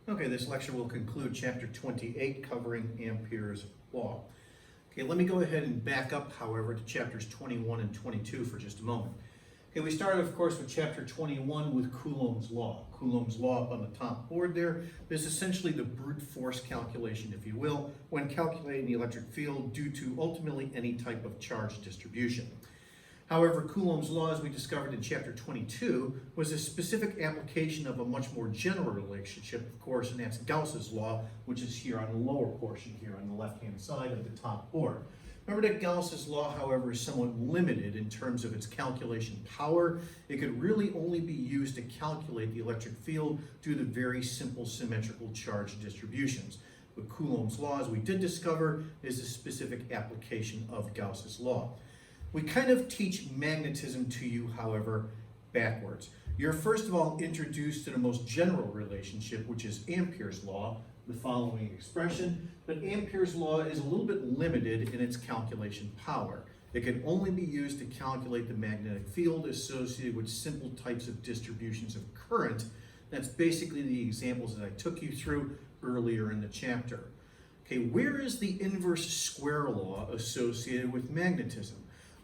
Okay, this lecture will conclude chapter 28 covering Amperes Law. Okay, let me go ahead and back up, however, to chapters 21 and 22 for just a moment. Okay, we started, of course, with chapter 21 with Coulomb's Law. Coulomb's Law up on the top board there is essentially the brute force calculation, if you will, when calculating the electric field due to ultimately any type of charge distribution. However, Coulomb's Law, as we discovered in chapter 22, was a specific application of a much more general relationship, of course, and that's Gauss's law, which is here on the lower portion here on the left-hand side of the top board. Remember that Gauss's law, however, is somewhat limited in terms of its calculation power. It could really only be used to calculate the electric field due to very simple symmetrical charge distributions. But Coulomb's law, as we did discover, is a specific application of Gauss's law. We kind of teach magnetism to you, however, backwards. You're first of all introduced to the most general relationship, which is Amperes Law, the following expression, but Amperes Law is a little bit limited in its calculation power. It can only be used to calculate the magnetic field associated with simple types of distributions of current. That's basically the examples that I took you through earlier in the chapter. Okay, where is the inverse square law associated with magnetism?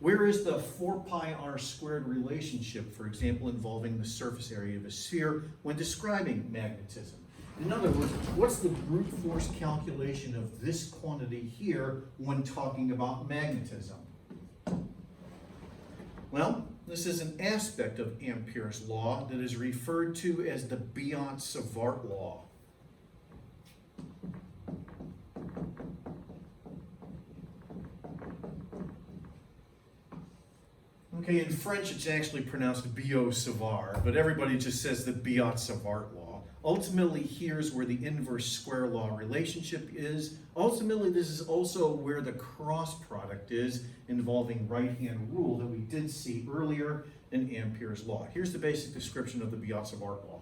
Where is the 4 pi r squared relationship, for example, involving the surface area of a sphere when describing magnetism? In other words, what's the brute force calculation of this quantity here when talking about magnetism? Well, this is an aspect of Amperes Law that is referred to as the Biot-Savart Law. Okay, in French it's actually pronounced Biot-Savart, but everybody just says the Biot-Savart law. Ultimately, here's where the inverse square law relationship is. Ultimately, this is also where the cross product is involving right-hand rule that we did see earlier in Amperes Law. Here's the basic description of the Biot-Savart law.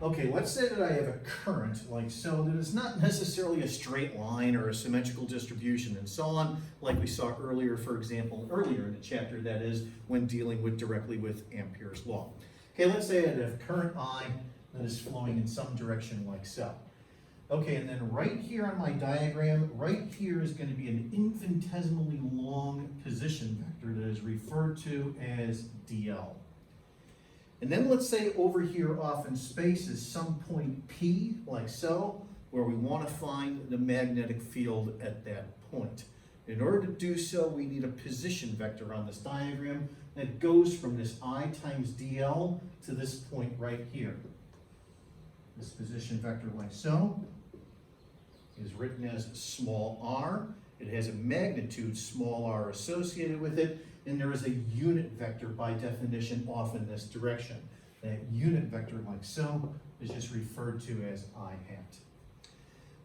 Okay, let's say that I have a current like so that is not necessarily a straight line or a symmetrical distribution and so on, like we saw earlier, for example, earlier in the chapter, that is, when dealing directly with Amperes Law. Okay, let's say I have current I that is flowing in some direction like so. Okay, and then right here on my diagram, right here is going to be an infinitesimally long position vector that is referred to as dl. And then let's say over here off in space is some point P, like so, where we want to find the magnetic field at that point. In order to do so, we need a position vector on this diagram that goes from this I times dl to this point right here. This position vector, like so, is written as small r. It has a magnitude, small r, associated with it, and there is a unit vector by definition off in this direction. That unit vector, like so, is just referred to as I hat.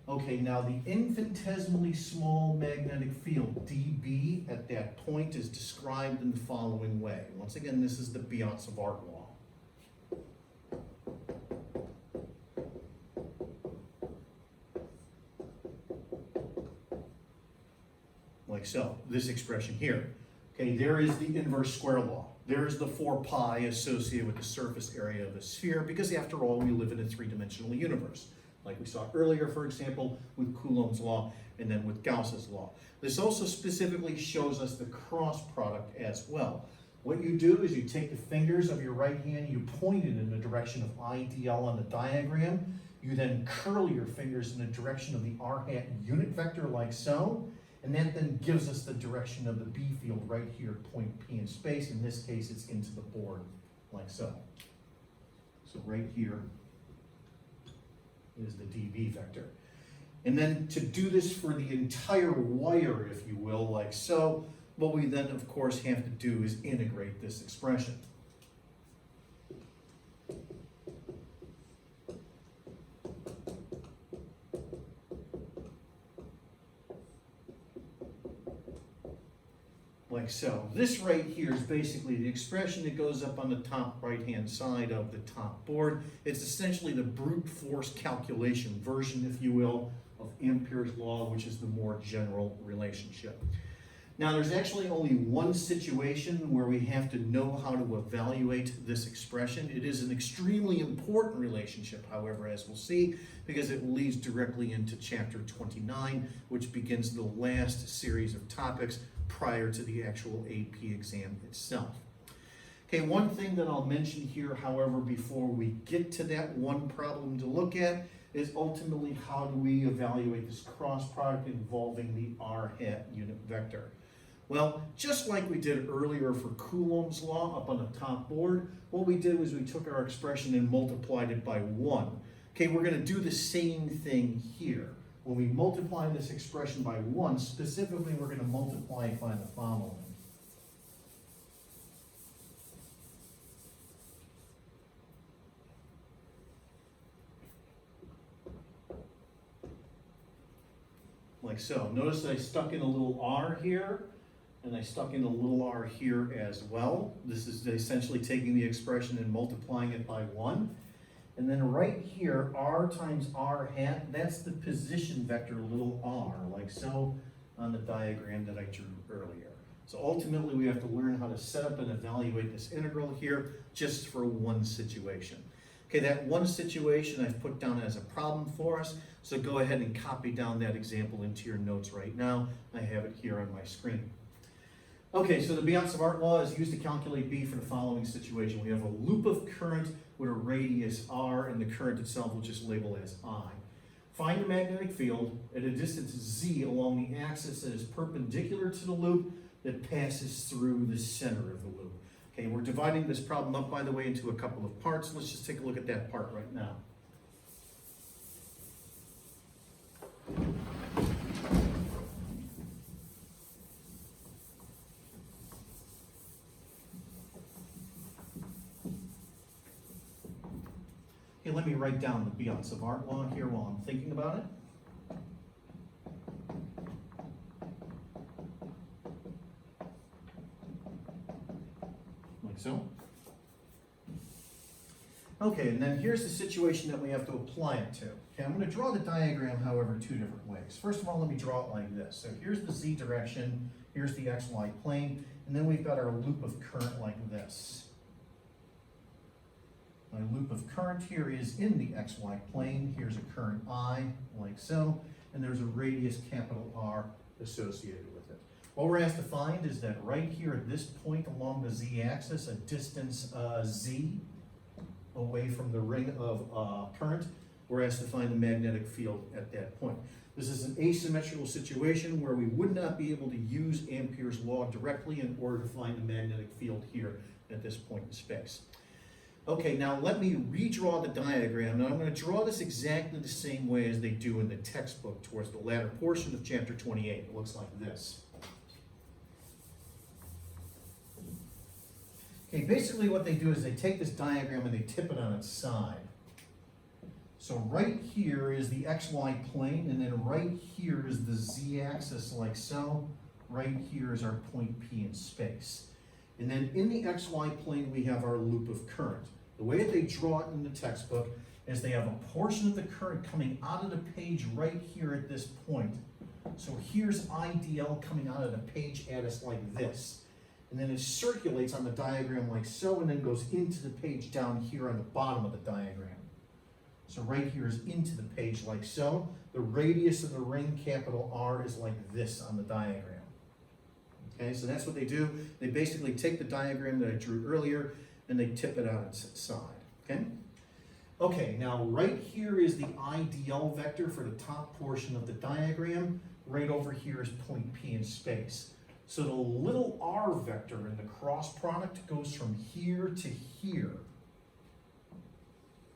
Okay, now the infinitesimally small magnetic field, dB, at that point is described in the following way. Once again, this is the Biot-Savart law. Like so, this expression here. Okay, there is the inverse square law. There is the 4 pi associated with the surface area of a sphere, because after all, we live in a three-dimensional universe, like we saw earlier, for example, with Coulomb's law and then with Gauss's law. This also specifically shows us the cross product as well. What you do is you take the fingers of your right hand, you point it in the direction of IDL on the diagram, you then curl your fingers in the direction of the r hat unit vector, like so, and that then gives us the direction of the B field right here, point P in space. In this case, it's into the board, like so. So right here is the dB vector. And then to do this for the entire wire, if you will, like so, what we then, of course, have to do is integrate this expression. Like so. This right here is basically the expression that goes up on the top right-hand side of the top board. It's essentially the brute force calculation version, if you will, of Amperes Law, which is the more general relationship. Now, there's actually only one situation where we have to know how to evaluate this expression. It is an extremely important relationship, however, as we'll see, because it leads directly into chapter 29, which begins the last series of topics prior to the actual AP exam itself. Okay, one thing that I'll mention here, however, before we get to that one problem to look at, is ultimately how do we evaluate this cross product involving the r hat unit vector. Well, just like we did earlier for Coulomb's law up on the top board, what we did was we took our expression and multiplied it by 1. Okay, we're going to do the same thing here. When we multiply this expression by 1, specifically we're going to multiply it by the following. Like so. Notice that I stuck in a little r here, and I stuck in a little r here as well. This is essentially taking the expression and multiplying it by 1. And then right here, r times r hat, that's the position vector little r, like so on the diagram that I drew earlier. So ultimately we have to learn how to set up and evaluate this integral here just for one situation. Okay, that one situation I've put down as a problem for us, so go ahead and copy down that example into your notes right now. I have it here on my screen. Okay, so the Biot-Savart law is used to calculate B for the following situation. We have a loop of current with a radius r, and the current itself we'll just label as I. Find a magnetic field at a distance z along the axis that is perpendicular to the loop that passes through the center of the loop. Okay, we're dividing this problem up, by the way, into a couple of parts. Let's just take a look at that part right now. Okay, let me write down the Biot-Savart law here while I'm thinking about it. Like so. Okay, and then here's the situation that we have to apply it to. Okay, I'm going to draw the diagram, however, two different ways. First of all, let me draw it like this. So here's the z direction, here's the xy plane, and then we've got our loop of current like this. My loop of current here is in the xy plane. Here's a current I, like so, and there's a radius capital R associated with it. What we're asked to find is that right here at this point along the z-axis, a distance z away from the ring of current, we're asked to find the magnetic field at that point. This is an asymmetrical situation where we would not be able to use Amperes law directly in order to find the magnetic field here at this point in space. Okay, now let me redraw the diagram. Now I'm going to draw this exactly the same way as they do in the textbook towards the latter portion of chapter 28. It looks like this. Okay, basically what they do is they take this diagram and they tip it on its side. So right here is the xy plane, and then right here is the z-axis like so. Right here is our point P in space. And then in the xy plane we have our loop of current. The way that they draw it in the textbook is they have a portion of the current coming out of the page right here at this point. So here's IDL coming out of the page at us like this. And then it circulates on the diagram like so, and then goes into the page down here on the bottom of the diagram. So right here is into the page like so. The radius of the ring, capital R, is like this on the diagram. Okay, so that's what they do. They basically take the diagram that I drew earlier and they tip it on its side. Okay? Okay, now right here is the IDL vector for the top portion of the diagram. Right over here is point P in space. So the little r vector in the cross product goes from here to here.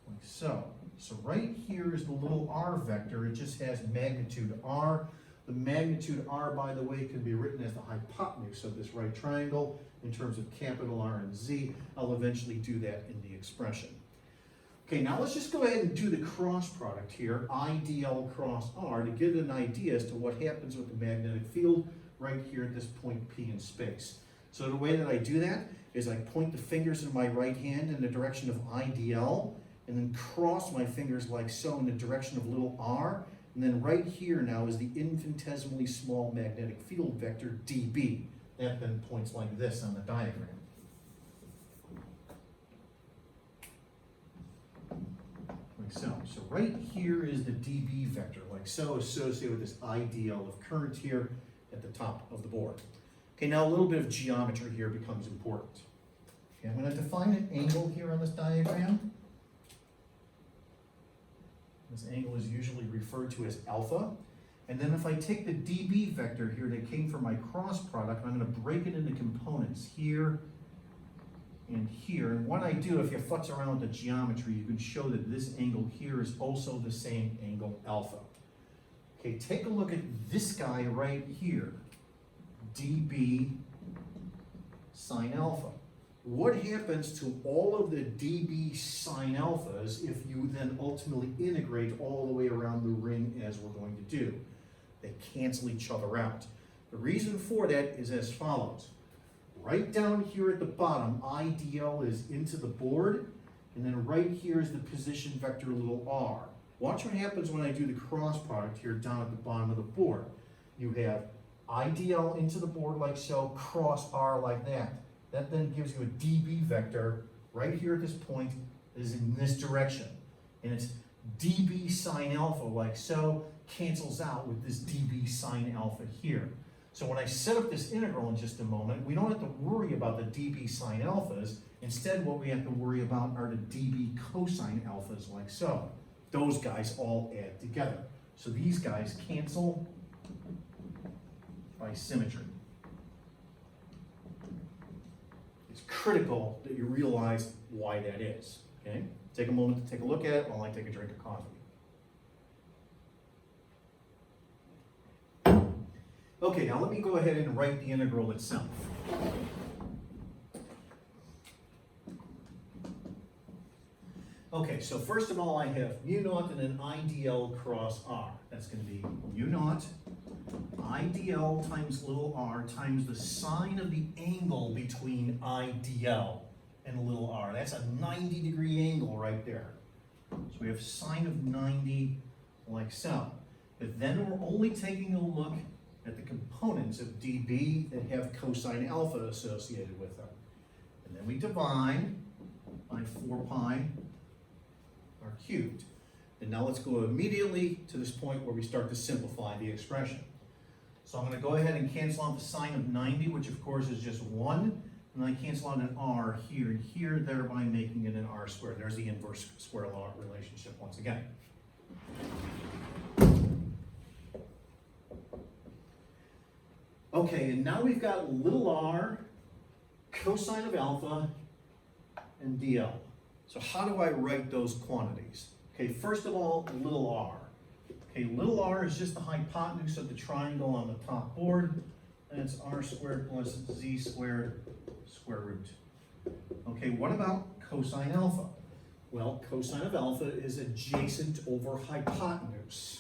Like so. So right here is the little r vector. It just has magnitude r. The magnitude r, by the way, can be written as the hypotenuse of this right triangle in terms of capital R and Z. I'll eventually do that in the expression. Okay, now let's just go ahead and do the cross product here, IDL cross R, to get an idea as to what happens with the magnetic field right here at this point P in space. So the way that I do that is I point the fingers in my right hand in the direction of IDL, and then cross my fingers like so in the direction of little r. And then right here now is the infinitesimally small magnetic field vector dB. That then points like this on the diagram. Like so. So right here is the dB vector, like so, associated with this IDL of current here at the top of the board. Okay, now a little bit of geometry here becomes important. Okay, I'm going to define an angle here on this diagram. This angle is usually referred to as alpha. And then if I take the dB vector here that came from my cross product, I'm going to break it into components here and here. And what I do, if you futz around with the geometry, you can show that this angle here is also the same angle alpha. Okay, take a look at this guy right here, dB sine alpha. What happens to all of the dB sine alphas if you then ultimately integrate all the way around the ring as we're going to do? They cancel each other out. The reason for that is as follows. Right down here at the bottom, IDL is into the board, and then right here is the position vector little r. Watch what happens when I do the cross product here down at the bottom of the board. You have IDL into the board like so, cross r like that. That then gives you a dB vector right here at this point that is in this direction. And it's dB sine alpha like so, cancels out with this dB sine alpha here. So when I set up this integral in just a moment, we don't have to worry about the dB sine alphas. Instead, what we have to worry about are the dB cosine alphas like so. Those guys all add together. So these guys cancel by symmetry. It's critical that you realize why that is. Okay? Take a moment to take a look at it while I take a drink of coffee. Okay, now let me go ahead and write the integral itself. Okay, so first of all I have mu naught and an IDL cross r. That's going to be mu naught IDL times little r times the sine of the angle between IDL and little r. That's a 90-degree angle right there. So we have sine of 90 like so. But then we're only taking a look at the components of dB that have cosine alpha associated with them. And then we divide by 4 pi r cubed. And now let's go immediately to this point where we start to simplify the expression. So I'm going to go ahead and cancel out the sine of 90, which of course is just 1, and then I cancel out an r here and here, thereby making it an r squared. There's the inverse square law relationship once again. Okay, and now we've got little r, cosine of alpha, and dl. So how do I write those quantities? Okay, first of all, little r. Okay, little r is just the hypotenuse of the triangle on the top board, and it's r squared plus z squared square root. Okay, what about cosine alpha? Well, cosine of alpha is adjacent over hypotenuse.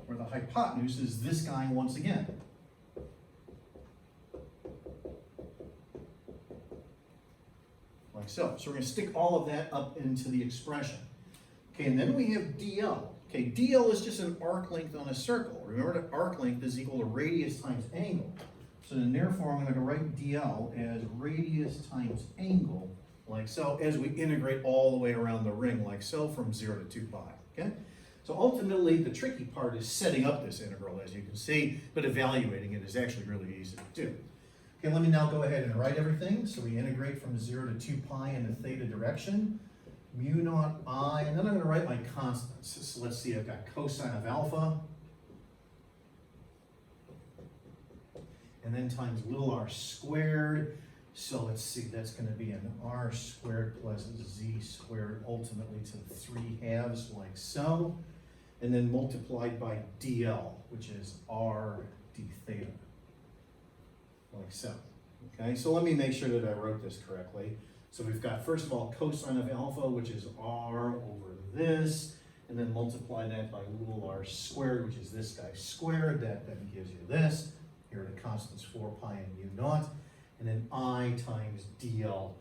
Where the hypotenuse is this guy once again. Like so. So we're going to stick all of that up into the expression. Okay, and then we have dl. Okay, dl is just an arc length on a circle. Remember that arc length is equal to radius times angle. So then therefore I'm going to write dl as radius times angle, like so, as we integrate all the way around the ring, like so, from 0 to 2 pi. Okay? So ultimately, the tricky part is setting up this integral, as you can see, but evaluating it is actually really easy to do. Okay, let me now go ahead and write everything. So we integrate from 0 to 2 pi in the theta direction. Mu naught I, and then I'm going to write my constants. So let's see, I've got cosine of alpha, and then times little r squared. So let's see, that's going to be an r squared plus z squared, ultimately to 3/2, like so. And then multiplied by dl, which is r d theta, like so. Okay, so let me make sure that I wrote this correctly. So we've got, first of all, cosine of alpha, which is r over this, and then multiply that by little r squared, which is this guy squared. That then gives you this. Here are the constants 4 pi and mu naught. And then I times dl,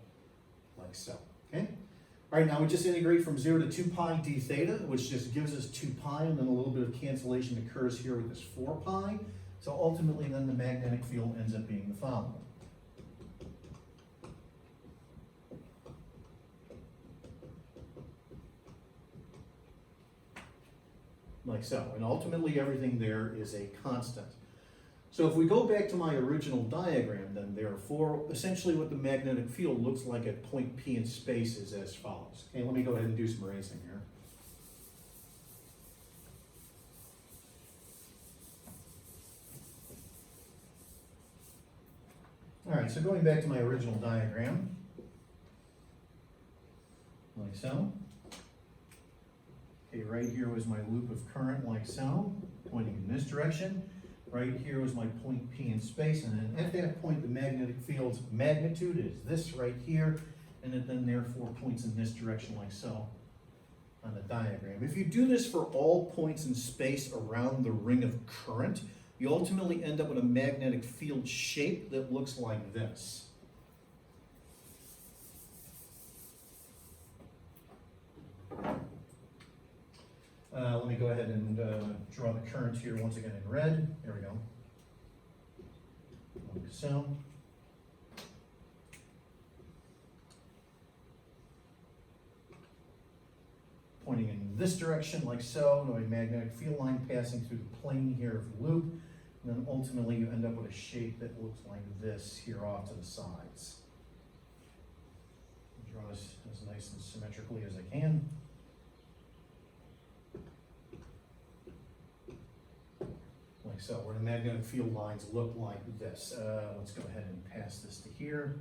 like so. Okay? All right, now we just integrate from 0 to 2 pi d theta, which just gives us 2 pi, and then a little bit of cancellation occurs here with this 4 pi. So ultimately, then the magnetic field ends up being the following. Like so, and ultimately everything there is a constant. So if we go back to my original diagram, then therefore, essentially what the magnetic field looks like at point P in space is as follows. Okay, let me go ahead and do some erasing here. All right, so going back to my original diagram, like so. Okay, right here was my loop of current, like so, pointing in this direction. Right here was my point P in space, and then at that point, the magnetic field's magnitude is this right here, and it then therefore points in this direction, like so, on the diagram. If you do this for all points in space around the ring of current, you ultimately end up with a magnetic field shape that looks like this. Let me go ahead and draw the current here once again in red. There we go. Like so. Pointing in this direction, like so, no magnetic field line passing through the plane here of the loop. And then ultimately you end up with a shape that looks like this here off to the sides. Draw this as nice and symmetrically as I can. Like so, where the magnetic field lines look like this. Let's go ahead and pass this to here.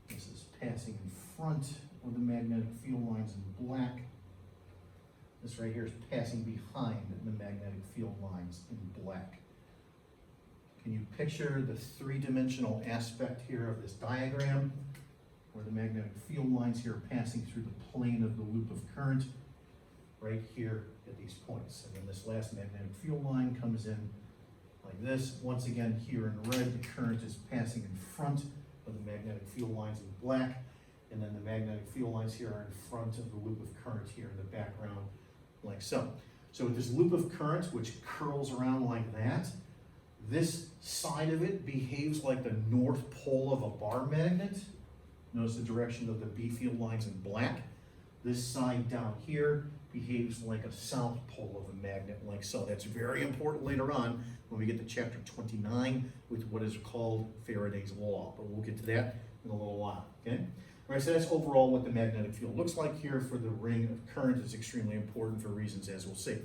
This is passing in front of the magnetic field lines in black. This right here is passing behind the magnetic field lines in black. Can you picture the three-dimensional aspect here of this diagram, where the magnetic field lines here are passing through the plane of the loop of current, right here at these points. And then this last magnetic field line comes in like this. Once again, here in red, the current is passing in front of the magnetic field lines in black, and then the magnetic field lines here are in front of the loop of current here in the background, like so. So with this loop of current, which curls around like that, this side of it behaves like the north pole of a bar magnet. Notice the direction of the B field lines in black. This side down here behaves like a south pole of a magnet, like so. That's very important later on when we get to chapter 29 with what is called Faraday's Law, but we'll get to that in a little while, okay? All right, so that's overall what the magnetic field looks like here for the ring of current. It's extremely important for reasons as we'll see.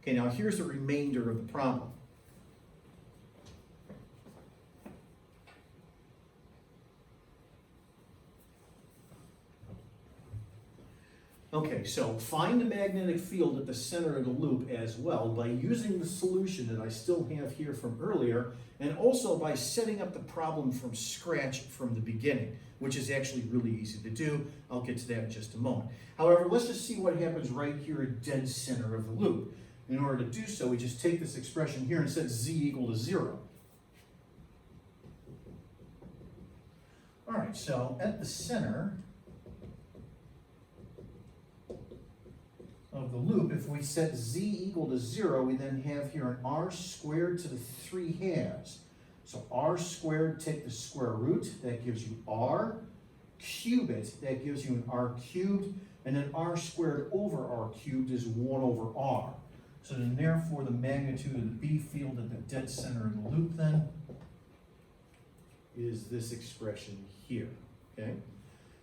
Okay, now here's the remainder of the problem. Okay, so find the magnetic field at the center of the loop as well by using the solution that I still have here from earlier, and also by setting up the problem from scratch from the beginning, which is actually really easy to do. I'll get to that in just a moment. However, let's just see what happens right here at dead center of the loop. In order to do so, we just take this expression here and set z equal to 0. All right, so at the center of the loop, if we set z equal to 0, we then have here an r squared to the 3/2. So r squared, take the square root, that gives you r. Cube it, that gives you an r cubed. And then r squared over r cubed is 1 over r. So then therefore the magnitude of the B field at the dead center of the loop then is this expression here, okay?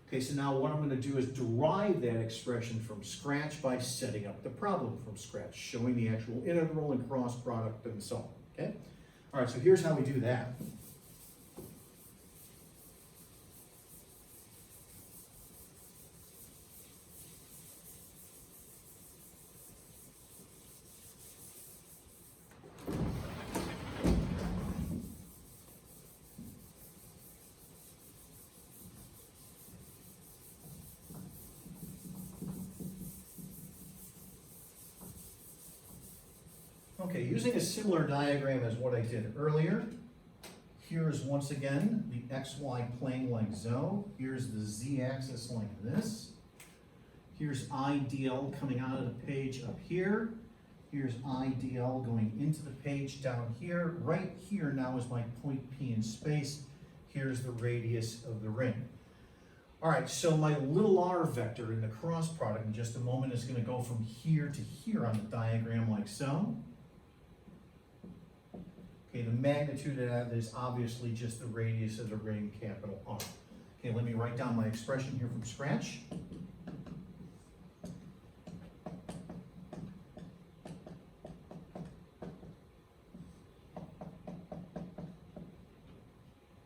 Okay, so now what I'm going to do is derive that expression from scratch by setting up the problem from scratch, showing the actual integral and cross product and so on, okay? All right, so here's how we do that. Okay, using a similar diagram as what I did earlier, Here's once again the XY plane like so. Here's the Z-axis like this. Here's IDL coming out of the page up here. Here's IDL going into the page down here. Right here now is my point P in space. Here's the radius of the ring. All right, so my little r vector in the cross product in just a moment is going to go from here to here on the diagram like so. Okay, the magnitude of that is obviously just the radius of the ring, capital R. Okay, let me write down my expression here from scratch.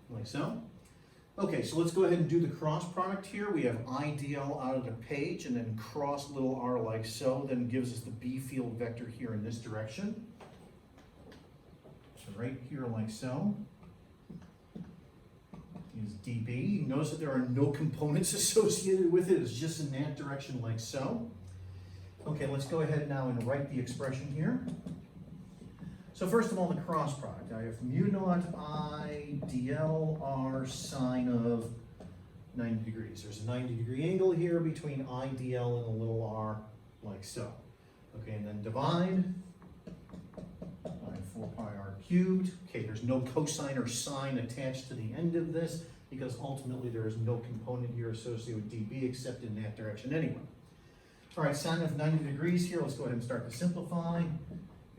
Like so. Okay, so let's go ahead and do the cross product here. We have IDL out of the page and then cross little r like so, then gives us the B field vector here in this direction. So right here like so is dB. Notice that there are no components associated with it. It's just in that direction like so. Okay, let's go ahead now and write the expression here. So first of all, the cross product. I have mu naught I dl r sine of 90 degrees. There's a 90-degree angle here between I dl and a little r, like so. Okay, and then divide by 4 pi r cubed. Okay, there's no cosine or sine attached to the end of this because ultimately there is no component here associated with dB except in that direction anyway. All right, sine of 90 degrees here. Let's go ahead and start to simplify.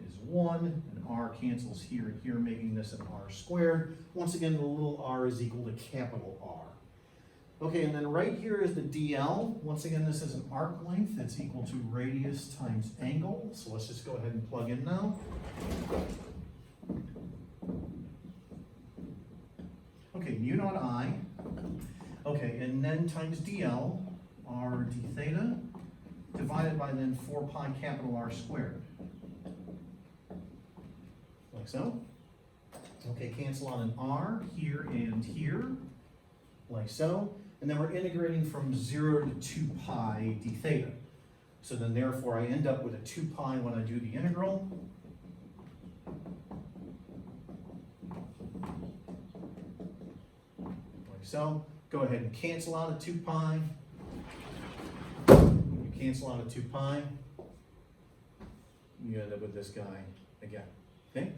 Is 1, and r cancels here and here, making this an r squared. Once again, the little r is equal to capital R. Okay, and then right here is the dl. Once again, this is an arc length that's equal to radius times angle. So let's just go ahead and plug in now. Okay, mu naught I. Okay, and then times dl, r d theta, divided by then 4 pi capital R squared. Like so. Okay, cancel on an r here and here, like so. And then we're integrating from 0 to 2 pi d theta. So then therefore I end up with a 2 pi when I do the integral. Like so. Go ahead and cancel out a 2 pi. You cancel out a 2 pi. You end up with this guy again. Okay?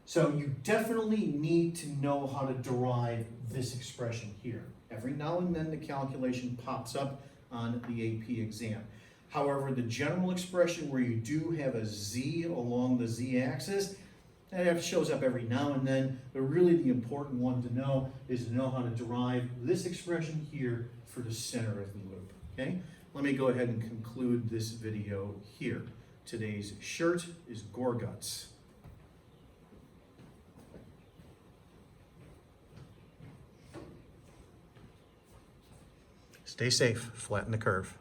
So you definitely need to know how to derive this expression here. Every now and then the calculation pops up on the AP exam. However, the general expression where you do have a z along the z-axis, that shows up every now and then, but really the important one to know is to know how to derive this expression here for the center of the loop. Okay? Let me go ahead and conclude this video here. Today's shirt is Gorguts. Stay safe, flatten the curve.